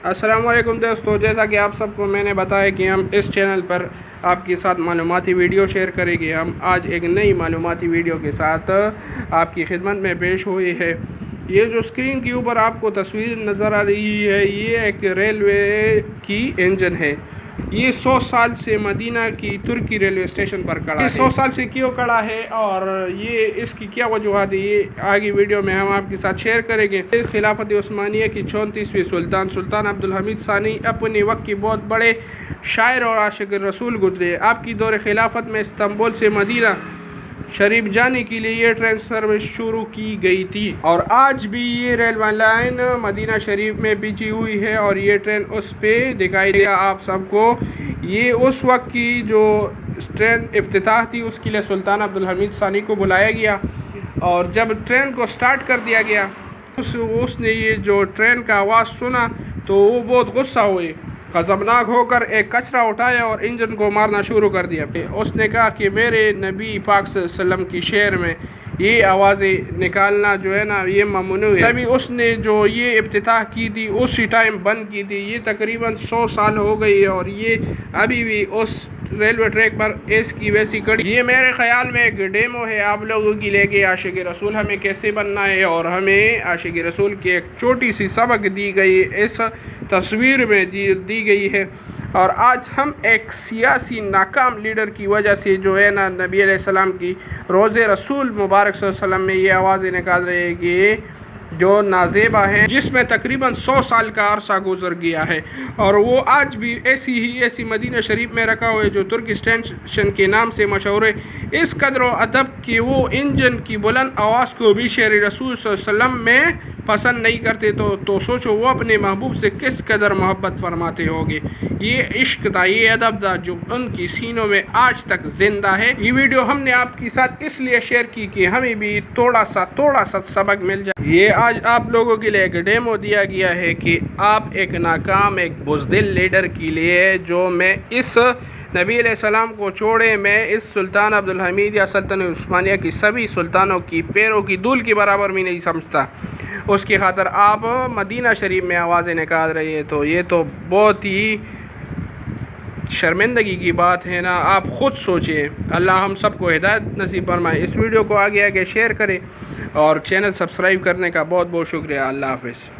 अस्सलाम वालेकुम दोस्तों, जैसा कि आप सबको मैंने बताया कि हम इस चैनल पर आपके साथ मालूमाती वीडियो शेयर करेंगे। हम आज एक नई मालूमाती वीडियो के साथ आपकी खिदमत में पेश हुई है। ये जो स्क्रीन के ऊपर आपको तस्वीर नज़र आ रही है, ये एक रेलवे की इंजन है। ये 100 साल से मदीना की तुर्की रेलवे स्टेशन पर खड़ा है। 100 साल से क्यों खड़ा है और ये इसकी क्या वजूहत है, ये आगे वीडियो में हम आपके साथ शेयर करेंगे। खिलाफत उस्मानिया की 34वीं सुल्तान अब्दुल हमीद सानी अपने वक्त के बहुत बड़े शायर और आशिक रसूल गुजरे। आपकी दौर खिलाफत में इस्तांबुल से मदीना शरीफ जाने के लिए ये ट्रेन सर्विस शुरू की गई थी और आज भी ये रेलवे लाइन मदीना शरीफ में बिछी हुई है और ये ट्रेन उस पे दिखाई देगा आप सबको। ये उस वक्त की जो ट्रेन इफ्तिताह थी, उसके लिए सुल्तान अब्दुल हमीद सानी को बुलाया गया और जब ट्रेन को स्टार्ट कर दिया गया उसने ये जो ट्रेन का आवाज़ सुना तो वो बहुत गुस्सा हुए, ग़ज़बनाक होकर एक कचरा उठाया और इंजन को मारना शुरू कर दिया। उसने कहा कि मेरे नबी पाक सल्लल्लाहु अलैहि वसल्लम की शेर में ये आवाज़ें निकालना जो है ना, ये ममनू है। तभी उसने जो ये इफ्तिताह की थी उसी टाइम बंद की थी। ये तकरीबन 100 साल हो गई और ये अभी भी उस रेलवे ट्रैक पर इसकी वैसी कड़ी। ये मेरे ख़्याल में एक डेमो है आप लोगों की लेके आशिक रसूल हमें कैसे बनना है और हमें आशिक रसूल की एक छोटी सी सबक दी गई इस तस्वीर में दी गई है। और आज हम एक सियासी नाकाम लीडर की वजह से जो है ना, नबी अलैहिस्सलाम की रोज़े रसूल मुबारक सल्लल्लाहु अलैहि वसल्लम में ये आवाज़ें निकाल रहे हैं कि जो नाजेबा है, जिसमें तकरीबन 100 साल का अरसा गुजर गया है और वो आज भी ऐसी मदीना शरीफ में रखा हुआ है जो तुर्की स्टेशन के नाम से मशहूर है। इस कदर अदब कि वो इंजन की बुलंद आवाज़ को भी शेर रसूल सल्लल्लाहु अलैहि वसल्लम में पसंद नहीं करते तो सोचो वो अपने महबूब से किस कदर मोहब्बत फरमाते होंगे। ये इश्क था, ये अदब था जो उनकी सीनों में आज तक जिंदा है। ये वीडियो हमने आपके साथ इसलिए शेयर की कि हमें भी थोड़ा सा सबक मिल जाए। ये आज आप लोगों के लिए एक डेमो दिया गया है कि आप एक नाकाम, एक बुज़दिल लीडर के लिए जो मैं इस नबी अलैहिस्सलाम को छोड़े मैं इस सुल्तान अब्दुल हमीद या सल्तनत उस्मानिया की सभी सुल्तानों की पैरों की धूल के बराबर भी नहीं समझता, उसकी खातर आप मदीना शरीफ में आवाज़ें निकाल रही है। तो ये तो बहुत ही शर्मिंदगी की बात है ना। आप ख़ुद सोचिए। अल्लाह हम सबको हिदायत नसीब फरमाए। इस वीडियो को आगे शेयर करें और चैनल सब्सक्राइब करने का बहुत बहुत शुक्रिया। अल्लाह हाफ़िज़।